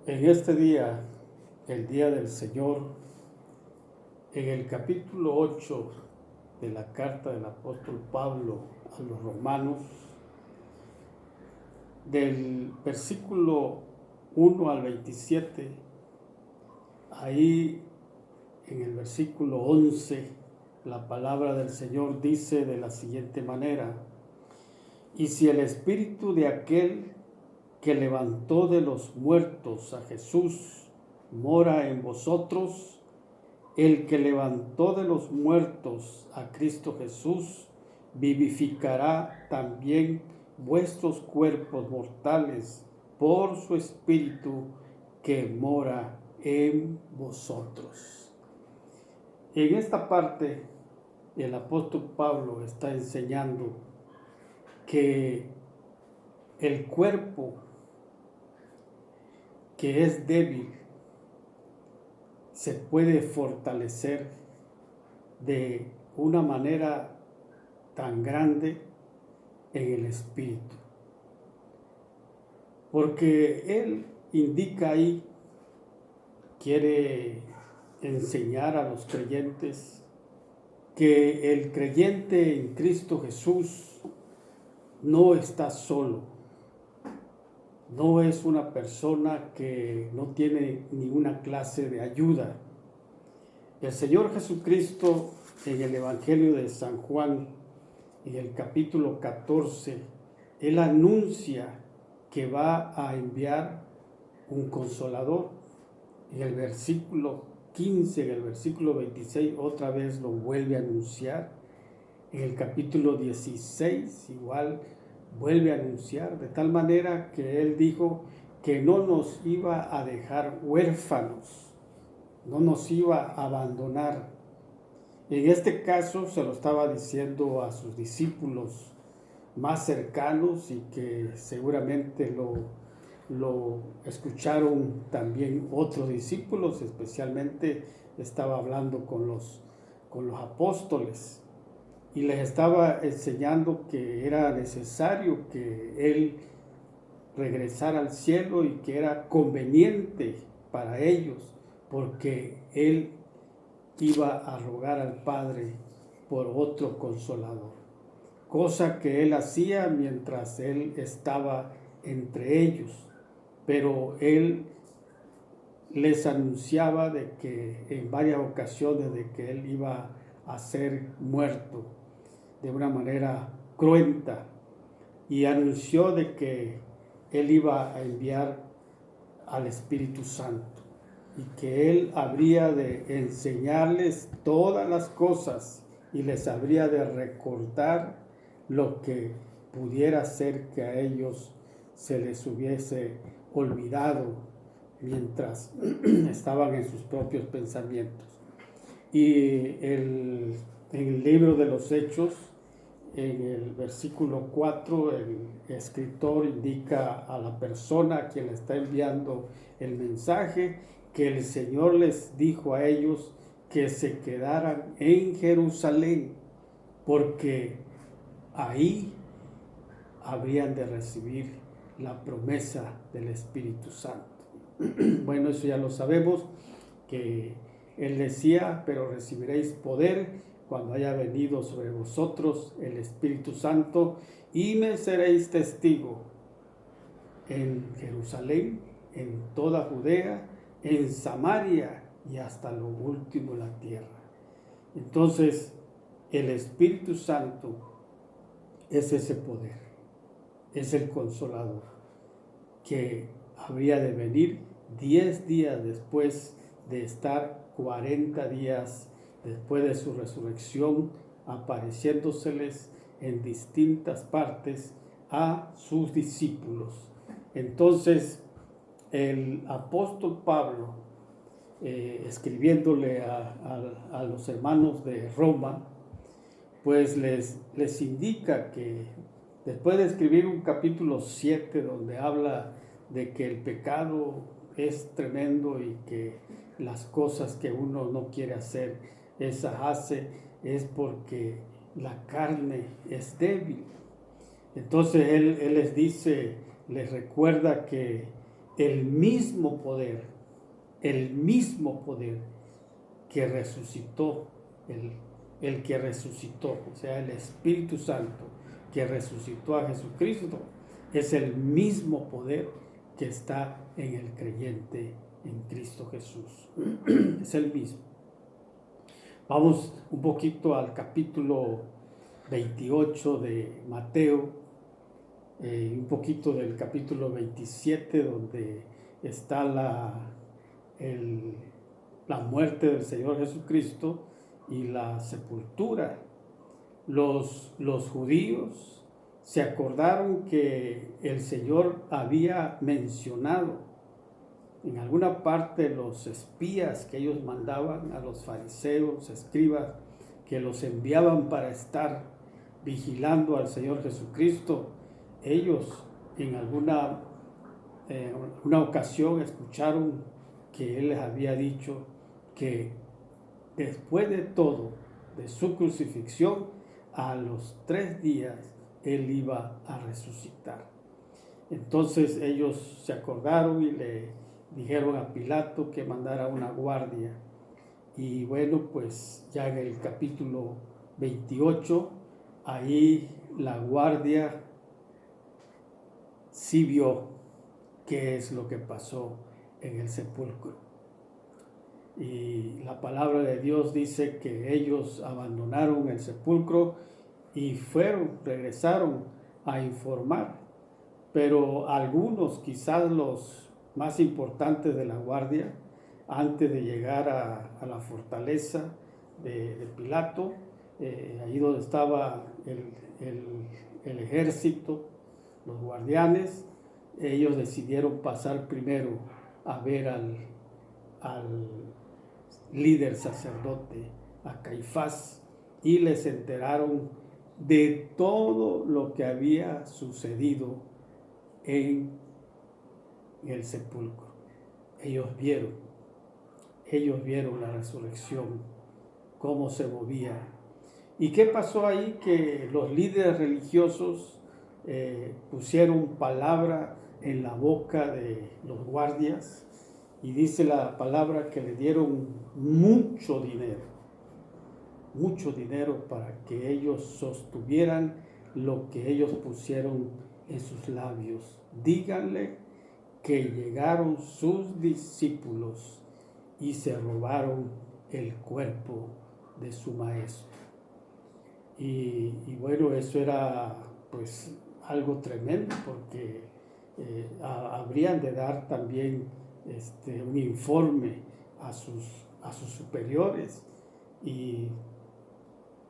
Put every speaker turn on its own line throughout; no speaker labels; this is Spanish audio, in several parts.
En este día, el día del Señor, en el capítulo 8 de la carta del apóstol Pablo a los romanos, del versículo 1 al 27, ahí en el versículo 11, la palabra del Señor dice de la siguiente manera: y si el espíritu de aquel que levantó de los muertos a Jesús mora en vosotros, el que levantó de los muertos a Cristo Jesús vivificará también vuestros cuerpos mortales por su espíritu que mora en vosotros. En esta parte, el apóstol Pablo está enseñando que el cuerpo que es débil se puede fortalecer de una manera tan grande en el espíritu. Porque él indica ahí, quiere enseñar a los creyentes que el creyente en Cristo Jesús no está solo. No es una persona que no tiene ninguna clase de ayuda. El Señor Jesucristo, en el Evangelio de San Juan, en el capítulo 14, Él anuncia que va a enviar un consolador. En el versículo 15, en el versículo 26, otra vez lo vuelve a anunciar. En el capítulo 16, igual vuelve a anunciar, de tal manera que Él dijo que no nos iba a dejar huérfanos, no nos iba a abandonar. En este caso se lo estaba diciendo a sus discípulos más cercanos y que seguramente lo escucharon también otros discípulos, especialmente estaba hablando con los apóstoles. Y les estaba enseñando que era necesario que Él regresara al cielo y que era conveniente para ellos, porque Él iba a rogar al Padre por otro consolador, cosa que Él hacía mientras Él estaba entre ellos, pero Él les anunciaba de que en varias ocasiones de que Él iba a ser muerto de una manera cruenta, y anunció de que Él iba a enviar al Espíritu Santo y que Él habría de enseñarles todas las cosas y les habría de recordar lo que pudiera ser que a ellos se les hubiese olvidado mientras estaban en sus propios pensamientos. Y en el libro de los Hechos, en el versículo 4, el escritor indica a la persona a quien le está enviando el mensaje que el Señor les dijo a ellos que se quedaran en Jerusalén, porque ahí habrían de recibir la promesa del Espíritu Santo. Bueno, eso ya lo sabemos, que Él decía: pero recibiréis poder cuando haya venido sobre vosotros el Espíritu Santo, y me seréis testigo en Jerusalén, en toda Judea, en Samaria y hasta lo último de la tierra. Entonces, el Espíritu Santo es ese poder, es el consolador que habría de venir 10 días después de estar 40 días después de su resurrección, apareciéndoseles en distintas partes a sus discípulos. Entonces, el apóstol Pablo, escribiéndole a los hermanos de Roma, pues les indica que después de escribir un capítulo 7 donde habla de que el pecado es tremendo y que las cosas que uno no quiere hacer, esas hace, es porque la carne es débil. Entonces él les dice, les recuerda que el mismo poder que resucitó, el que resucitó, o sea, el Espíritu Santo que resucitó a Jesucristo, es el mismo poder que está en el creyente en Cristo Jesús. Es el mismo. Vamos un poquito al capítulo 28 de Mateo, un poquito del capítulo 27, donde está la muerte del Señor Jesucristo y la sepultura. Los judíos se acordaron que el Señor había mencionado en alguna parte los espías que ellos mandaban a los fariseos, escribas, que los enviaban para estar vigilando al Señor Jesucristo. Ellos en una ocasión escucharon que Él les había dicho que después de todo, de su crucifixión, a los 3 días Él iba a resucitar. Entonces ellos se acordaron y le dijeron a Pilato que mandara una guardia. Y bueno, pues ya en el capítulo 28, ahí la guardia sí vio qué es lo que pasó en el sepulcro. Y la palabra de Dios dice que ellos abandonaron el sepulcro y regresaron a informar. Pero algunos, quizás los más importantes de la guardia, antes de llegar a la fortaleza de Pilato, ahí donde estaba el ejército, los guardianes, ellos decidieron pasar primero a ver al líder sacerdote, a Caifás, y les enteraron de todo lo que había sucedido en el sepulcro. Ellos vieron la resurrección, cómo se movía. ¿Y qué pasó ahí? Que los líderes religiosos pusieron palabra en la boca de los guardias, y dice la palabra que le dieron mucho dinero para que ellos sostuvieran lo que ellos pusieron en sus labios. Díganle que llegaron sus discípulos y se robaron el cuerpo de su maestro. Y bueno, eso era pues algo tremendo, porque habrían de dar también un informe a sus superiores,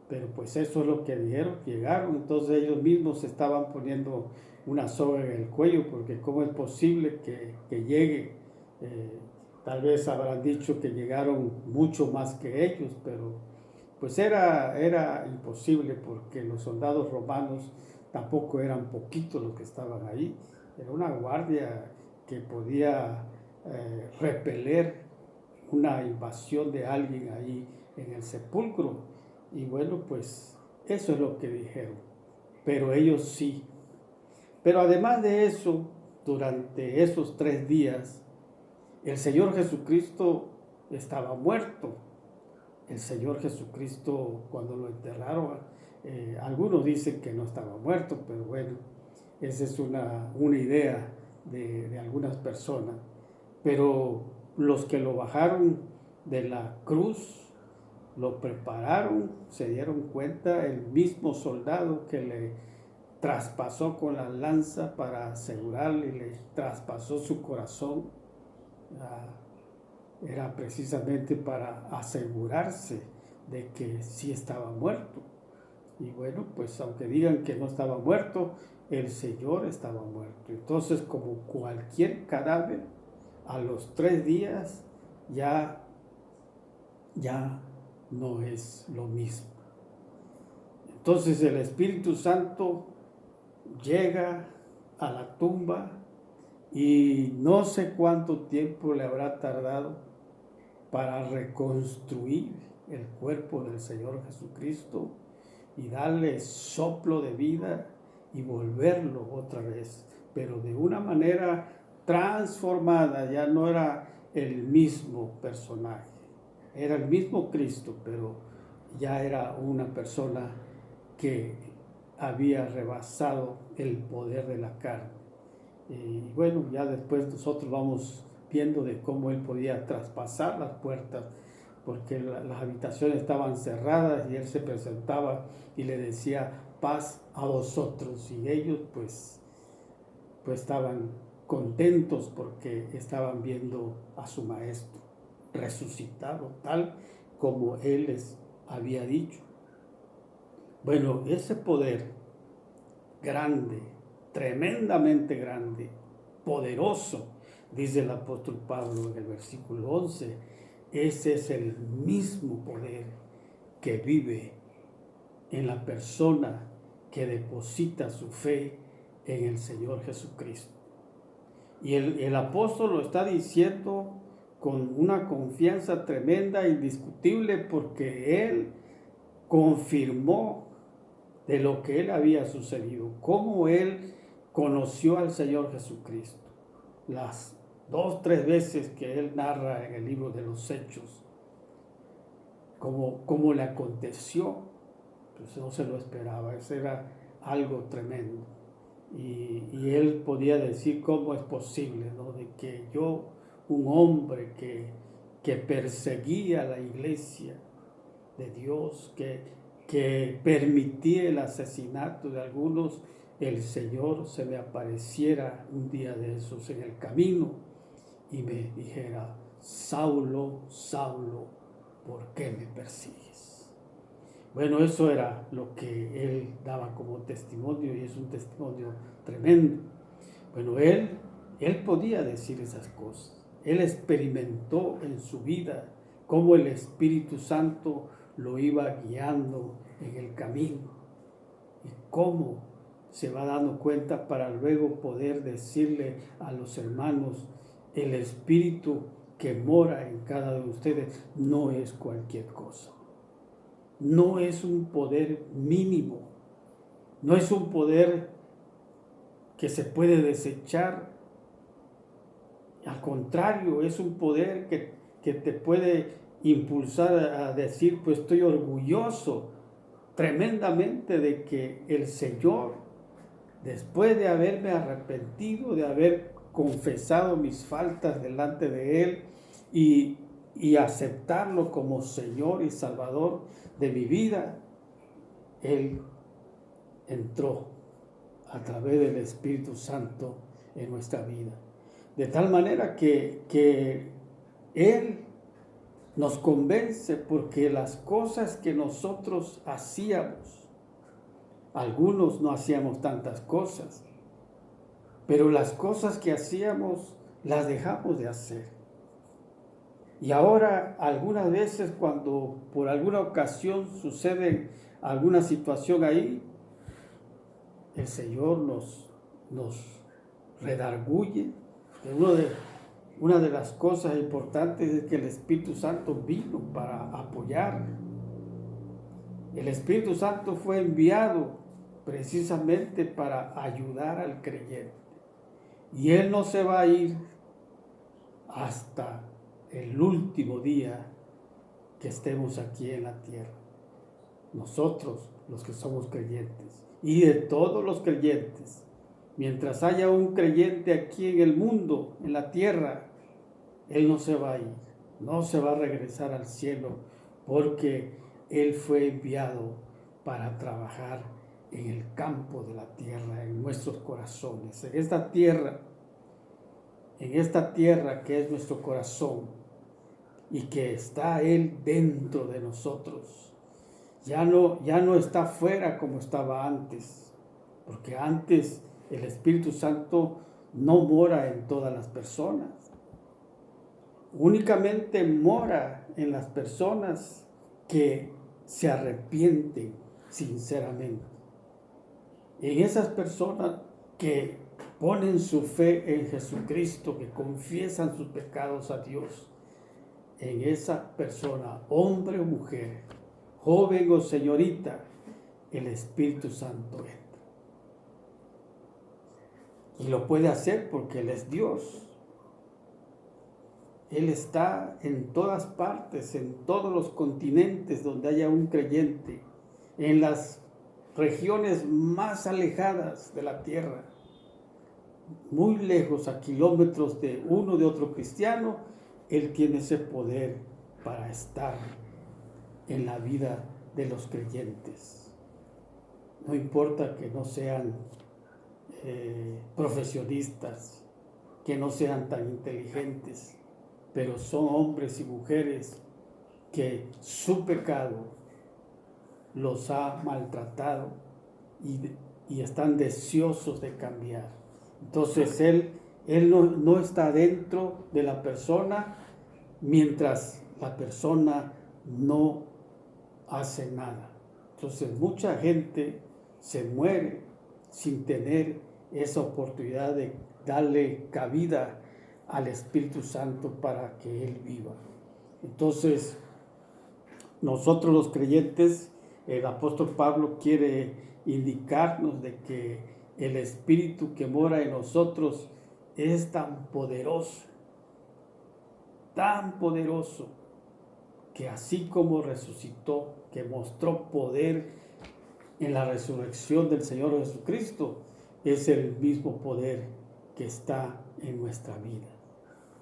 pero pues eso es lo que dijeron, llegaron. Entonces ellos mismos se estaban poniendo una soga en el cuello, porque cómo es posible que llegue. Tal vez habrán dicho que llegaron mucho más que ellos, pero pues era imposible, porque los soldados romanos tampoco eran poquitos los que estaban ahí. Era una guardia que podía repeler una invasión de alguien ahí en el sepulcro. Y bueno, pues eso es lo que dijeron, pero ellos sí. Pero además de eso, durante esos 3 días, el Señor Jesucristo estaba muerto. El Señor Jesucristo, cuando lo enterraron, algunos dicen que no estaba muerto, pero bueno, esa es una idea de algunas personas. Pero los que lo bajaron de la cruz, lo prepararon, se dieron cuenta, el mismo soldado que le traspasó con la lanza para asegurarle, y le traspasó su corazón, era precisamente para asegurarse de que sí estaba muerto. Y bueno, pues aunque digan que no estaba muerto, el Señor estaba muerto. Entonces, como cualquier cadáver, a los 3 días ya no es lo mismo. Entonces el Espíritu Santo llega a la tumba, y no sé cuánto tiempo le habrá tardado para reconstruir el cuerpo del Señor Jesucristo y darle soplo de vida y volverlo otra vez, pero de una manera transformada, ya no era el mismo personaje, era el mismo Cristo, pero ya era una persona que había rebasado el poder de la carne. Y bueno, ya después nosotros vamos viendo de cómo él podía traspasar las puertas, porque las habitaciones estaban cerradas y él se presentaba y le decía paz a vosotros, y ellos pues estaban contentos porque estaban viendo a su maestro resucitado tal como él les había dicho. Bueno, ese poder grande, tremendamente grande, poderoso, dice el apóstol Pablo en el versículo 11, ese es el mismo poder que vive en la persona que deposita su fe en el Señor Jesucristo. Y el apóstol lo está diciendo con una confianza tremenda, indiscutible, porque él confirmó de lo que él había sucedido, cómo él conoció al Señor Jesucristo. Las 2-3 veces que él narra en el libro de los Hechos, cómo le aconteció, pues no se lo esperaba, eso era algo tremendo. Y él podía decir cómo es posible, ¿no? De que yo, un hombre que perseguía la iglesia de Dios, que permitía el asesinato de algunos, el Señor se me apareciera un día de esos en el camino y me dijera, Saulo, Saulo, ¿por qué me persigues? Bueno, eso era lo que él daba como testimonio, y es un testimonio tremendo. Bueno, él podía decir esas cosas. Él experimentó en su vida cómo el Espíritu Santo lo iba guiando en el camino y cómo se va dando cuenta para luego poder decirle a los hermanos, el Espíritu que mora en cada uno de ustedes no es cualquier cosa. No es un poder mínimo, no es un poder que se puede desechar. Al contrario, es un poder que te puede impulsar a decir, pues estoy orgulloso tremendamente de que el Señor, después de haberme arrepentido, de haber confesado mis faltas delante de Él y aceptarlo como Señor y Salvador de mi vida, Él entró a través del Espíritu Santo en nuestra vida. De tal manera que Él nos convence, porque las cosas que nosotros hacíamos, algunos no hacíamos tantas cosas, pero las cosas que hacíamos las dejamos de hacer. Y ahora algunas veces cuando por alguna ocasión sucede alguna situación ahí, el Señor nos redarguye. Una de las cosas importantes es que el Espíritu Santo vino para apoyar. El Espíritu Santo fue enviado precisamente para ayudar al creyente. Y Él no se va a ir hasta el último día que estemos aquí en la tierra. Nosotros, los que somos creyentes, y de todos los creyentes, mientras haya un creyente aquí en el mundo, en la tierra, Él no se va a ir, no se va a regresar al cielo, porque Él fue enviado para trabajar en el campo de la tierra, en nuestros corazones, en esta tierra que es nuestro corazón y que está Él dentro de nosotros. Ya no está fuera como estaba antes, porque antes el Espíritu Santo no mora en todas las personas. Únicamente mora en las personas que se arrepienten sinceramente. En esas personas que ponen su fe en Jesucristo, que confiesan sus pecados a Dios, en esa persona, hombre o mujer, joven o señorita, el Espíritu Santo entra. Y lo puede hacer porque Él es Dios. Él está en todas partes, en todos los continentes donde haya un creyente, en las regiones más alejadas de la tierra, muy lejos, a kilómetros de uno de otro cristiano. Él tiene ese poder para estar en la vida de los creyentes. No importa que no sean profesionistas, que no sean tan inteligentes, pero son hombres y mujeres que su pecado los ha maltratado y están deseosos de cambiar. Entonces Él no está dentro de la persona mientras la persona no hace nada. Entonces mucha gente se muere sin tener esa oportunidad de darle cabida al Espíritu Santo para que Él viva. Entonces, nosotros los creyentes, el apóstol Pablo quiere indicarnos de que el Espíritu que mora en nosotros es tan poderoso, que así como resucitó, que mostró poder en la resurrección del Señor Jesucristo, es el mismo poder que está en nuestra vida.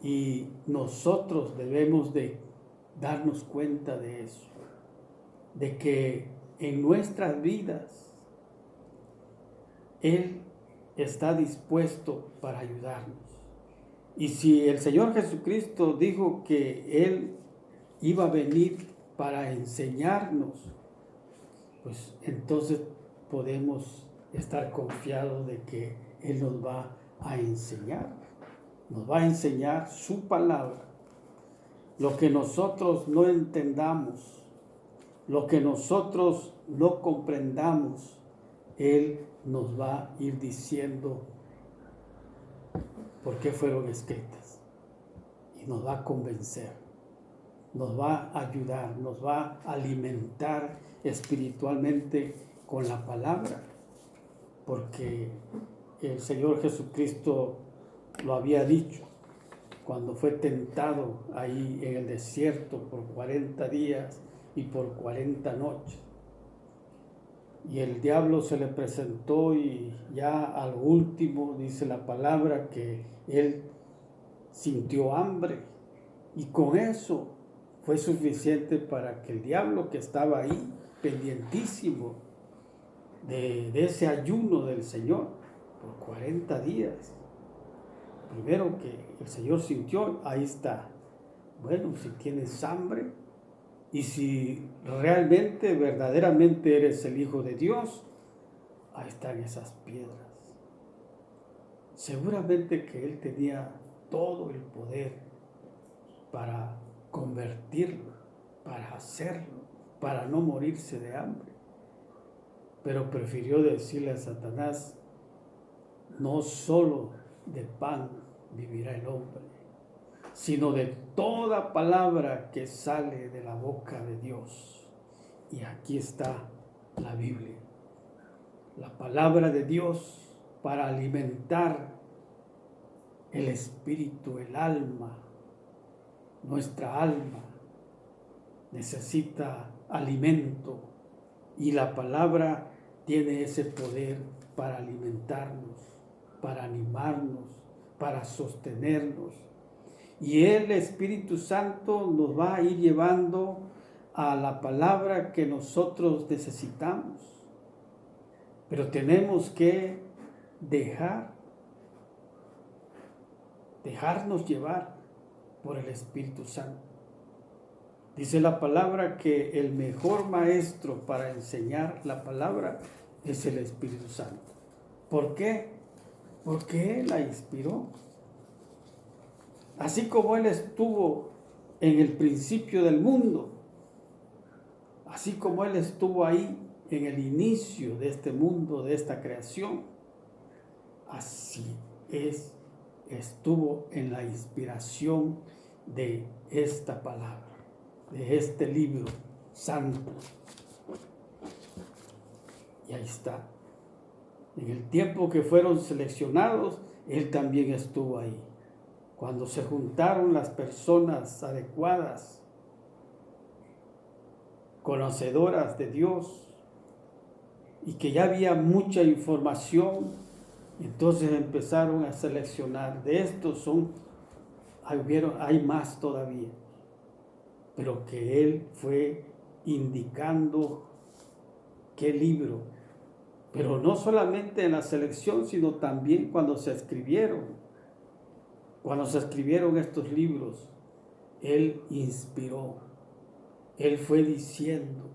Y nosotros debemos de darnos cuenta de eso, de que en nuestras vidas Él está dispuesto para ayudarnos. Y si el Señor Jesucristo dijo que Él iba a venir para enseñarnos, pues entonces podemos estar confiados de que Él nos va a enseñar. Nos va a enseñar su palabra. Lo que nosotros no entendamos, lo que nosotros no comprendamos, Él nos va a ir diciendo por qué fueron escritas. Y nos va a convencer, nos va a ayudar, nos va a alimentar espiritualmente con la palabra. Porque el Señor Jesucristo lo había dicho cuando fue tentado ahí en el desierto por 40 días y por 40 noches. Y el diablo se le presentó y ya al último dice la palabra que él sintió hambre. Y con eso fue suficiente para que el diablo, que estaba ahí pendientísimo de ese ayuno del Señor por 40 días, primero que el Señor sintió, ahí está. Bueno, si tienes hambre y si realmente, verdaderamente eres el Hijo de Dios, ahí están esas piedras. Seguramente que Él tenía todo el poder para convertirlo, para hacerlo, para no morirse de hambre. Pero prefirió decirle a Satanás: no solo de pan vivirá el hombre, sino de toda palabra que sale de la boca de Dios. Y aquí está la Biblia, la palabra de Dios para alimentar el espíritu, el alma. Nuestra alma necesita alimento y la palabra tiene ese poder para alimentarnos, para animarnos, para sostenernos. Y el Espíritu Santo nos va a ir llevando a la palabra que nosotros necesitamos. Pero tenemos que dejarnos llevar por el Espíritu Santo. Dice la palabra que el mejor maestro para enseñar la palabra es el Espíritu Santo. ¿Por qué? Porque Él la inspiró. Así como Él estuvo en el principio del mundo, así como Él estuvo ahí en el inicio de este mundo, de esta creación, así estuvo en la inspiración de esta palabra, de este libro santo. Y ahí está. En el tiempo que fueron seleccionados, Él también estuvo ahí. Cuando se juntaron las personas adecuadas, conocedoras de Dios, y que ya había mucha información, entonces empezaron a seleccionar. De estos hay más todavía, pero que él fue indicando qué libro. Pero no solamente en la selección, sino también cuando se escribieron. Cuando se escribieron estos libros, él inspiró. Él fue diciendo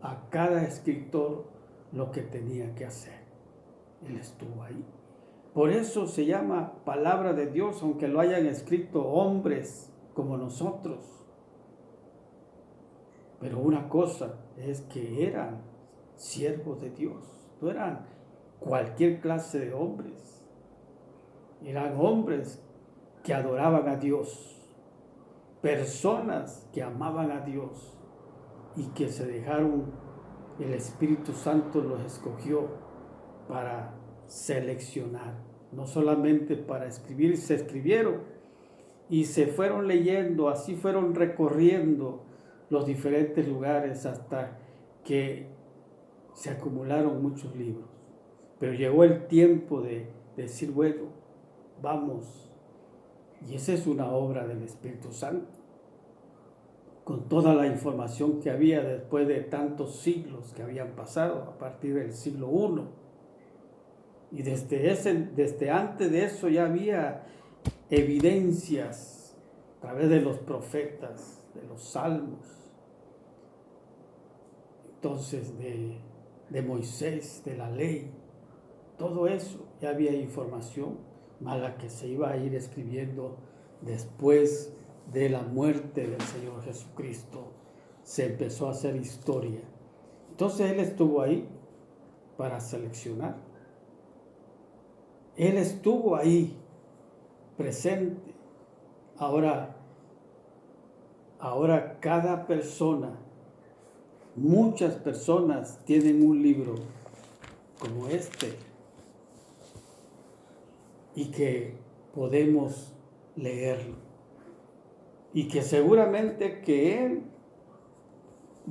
a cada escritor lo que tenía que hacer. Él estuvo ahí. Por eso se llama palabra de Dios, aunque lo hayan escrito hombres como nosotros. Pero una cosa es que eran siervos de Dios. No eran cualquier clase de hombres. Eran hombres que adoraban a Dios. Personas que amaban a Dios y que se dejaron, el Espíritu Santo los escogió para seleccionar, no solamente para escribir. Se escribieron y se fueron leyendo, así fueron recorriendo los diferentes lugares hasta que se acumularon muchos libros. Pero llegó el tiempo de decir, bueno, vamos. Y esa es una obra del Espíritu Santo, con toda la información que había después de tantos siglos que habían pasado, a partir del siglo I. Y desde antes de eso ya había evidencias a través de los profetas, de los salmos, entonces de Moisés, de la ley. Todo eso ya había información, más la que se iba a ir escribiendo después de la muerte del Señor Jesucristo. Se empezó a hacer historia. Entonces Él estuvo ahí para seleccionar. Él estuvo ahí, presente. Ahora cada persona, muchas personas tienen un libro como este y que podemos leerlo. Y que seguramente que Él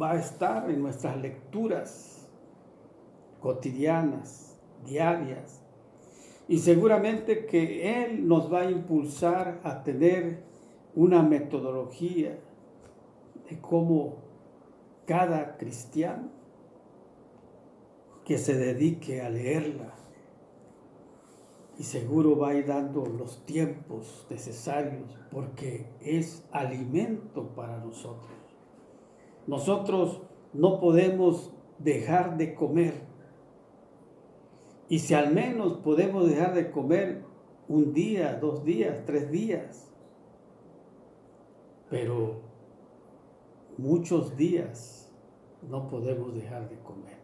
va a estar en nuestras lecturas cotidianas, diarias. Y seguramente que Él nos va a impulsar a tener una metodología de cómo cada cristiano que se dedique a leerla, y seguro va a ir dando los tiempos necesarios, porque es alimento para nosotros. Nosotros no podemos dejar de comer. Y si al menos podemos dejar de comer un día, 2 días, 3 días, pero muchos días no podemos dejar de comer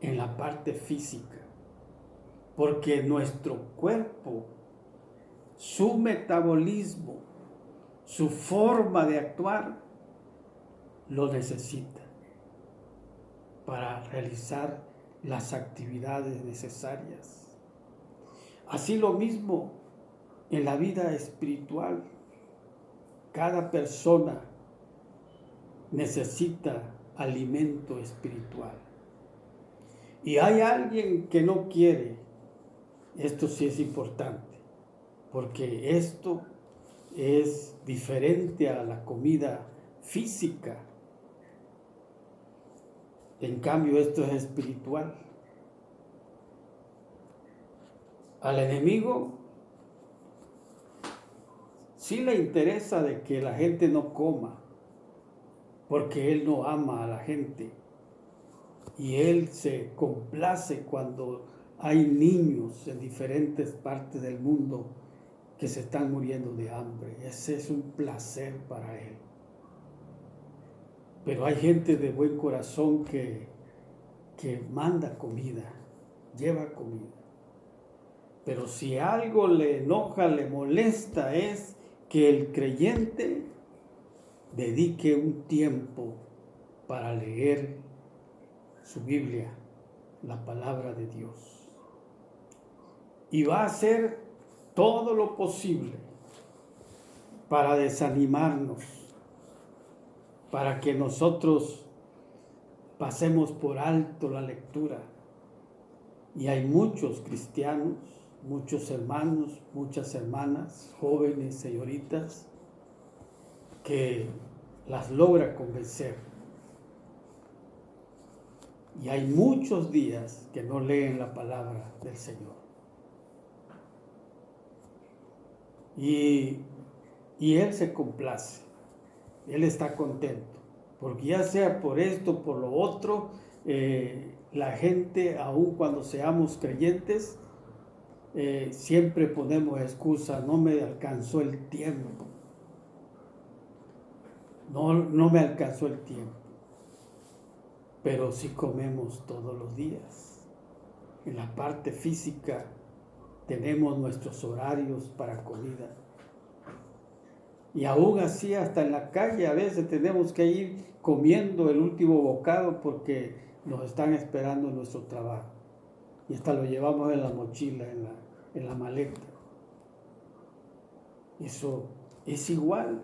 en la parte física, porque nuestro cuerpo, su metabolismo, su forma de actuar, lo necesita para realizar las actividades necesarias. Así lo mismo en la vida espiritual. Cada persona necesita alimento espiritual. Y hay alguien que no quiere. Esto sí es importante, porque esto es diferente a la comida física. En cambio, esto es espiritual. Al enemigo sí le interesa de que la gente no coma, porque él no ama a la gente. Y él se complace cuando hay niños en diferentes partes del mundo que se están muriendo de hambre. Ese es un placer para él. Pero hay gente de buen corazón que manda comida, lleva comida. Pero si algo le enoja, le molesta, es que el creyente dedique un tiempo para leer su Biblia, la palabra de Dios. Y va a ser todo lo posible para desanimarnos, para que nosotros pasemos por alto la lectura. Y hay muchos cristianos, muchos hermanos, muchas hermanas, jóvenes, señoritas, que las logra convencer. Y hay muchos días que no leen la palabra del Señor. Y Él se complace, Él está contento, porque ya sea por esto, por lo otro, la gente, aun cuando seamos creyentes, siempre ponemos excusa: no me alcanzó el tiempo, no me alcanzó el tiempo. Pero sí comemos todos los días. En la parte física tenemos nuestros horarios para comida. Y aún así, hasta en la calle a veces tenemos que ir comiendo el último bocado porque nos están esperando en nuestro trabajo. Y hasta lo llevamos en la mochila, en la maleta. Eso es igual.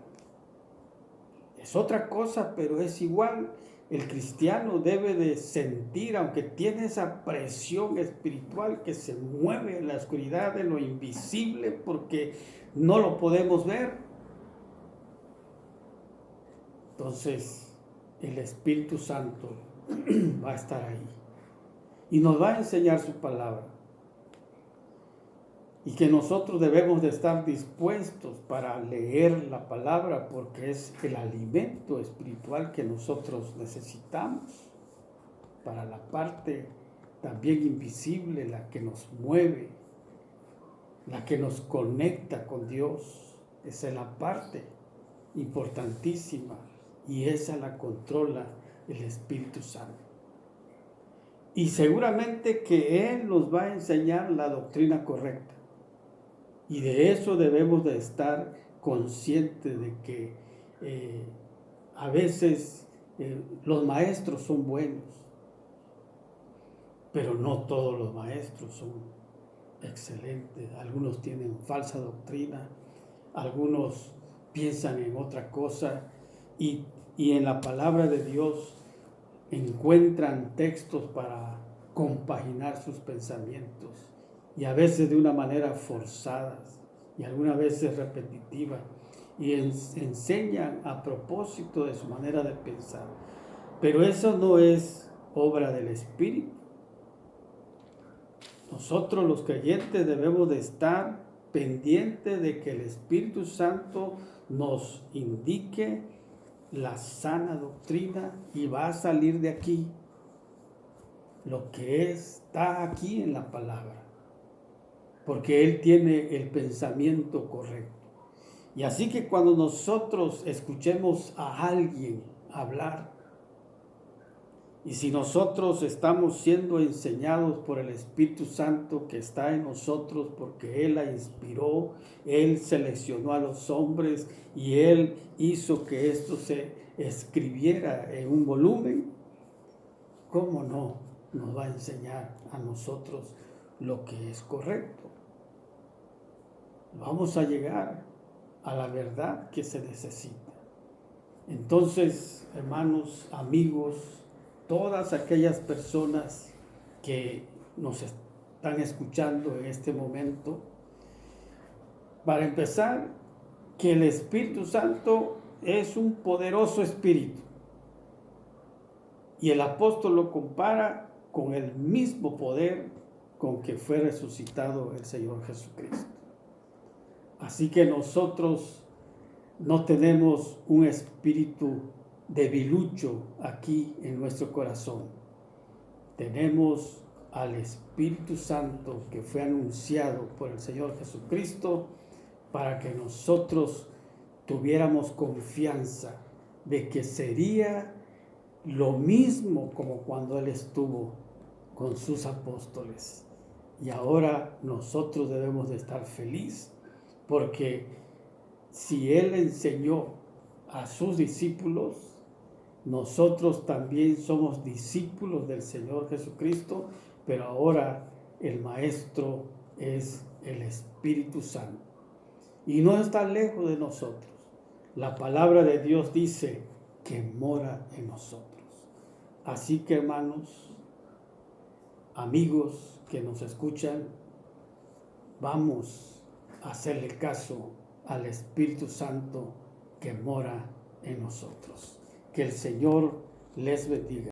Es otra cosa, pero es igual. El cristiano debe de sentir, aunque tiene esa presión espiritual que se mueve en la oscuridad, en lo invisible, porque no lo podemos ver. Entonces, el Espíritu Santo va a estar ahí y nos va a enseñar su palabra. Y que nosotros debemos de estar dispuestos para leer la palabra, porque es el alimento espiritual que nosotros necesitamos para la parte también invisible, la que nos mueve, la que nos conecta con Dios. Esa es la parte importantísima y esa la controla el Espíritu Santo. Y seguramente que Él nos va a enseñar la doctrina correcta. Y de eso debemos de estar conscientes, de que a veces los maestros son buenos, pero no todos los maestros son excelentes. Algunos tienen falsa doctrina, algunos piensan en otra cosa y en la palabra de Dios encuentran textos para compaginar sus pensamientos. Y a veces de una manera forzada y algunas veces repetitiva, y enseñan a propósito de su manera de pensar. Pero eso no es obra del Espíritu. Nosotros los creyentes debemos de estar pendientes de que el Espíritu Santo nos indique la sana doctrina y va a salir de aquí lo que está aquí en la palabra, porque Él tiene el pensamiento correcto. Y así que cuando nosotros escuchemos a alguien hablar, y si nosotros estamos siendo enseñados por el Espíritu Santo que está en nosotros, porque Él la inspiró, Él seleccionó a los hombres y Él hizo que esto se escribiera en un volumen, ¿cómo no nos va a enseñar a nosotros lo que es correcto? Vamos a llegar a la verdad que se necesita. Entonces, hermanos, amigos, todas aquellas personas que nos están escuchando en este momento, para empezar, que el Espíritu Santo es un poderoso espíritu. Y el apóstol lo compara con el mismo poder con que fue resucitado el Señor Jesucristo. Así que nosotros no tenemos un espíritu debilucho aquí en nuestro corazón. Tenemos al Espíritu Santo que fue anunciado por el Señor Jesucristo para que nosotros tuviéramos confianza de que sería lo mismo como cuando Él estuvo con sus apóstoles. Y ahora nosotros debemos de estar felices, porque si Él enseñó a sus discípulos, nosotros también somos discípulos del Señor Jesucristo, pero ahora el Maestro es el Espíritu Santo. Y no está lejos de nosotros. La palabra de Dios dice que mora en nosotros. Así que, hermanos, amigos que nos escuchan, vamos a hacerle caso al Espíritu Santo que mora en nosotros. Que el Señor les bendiga.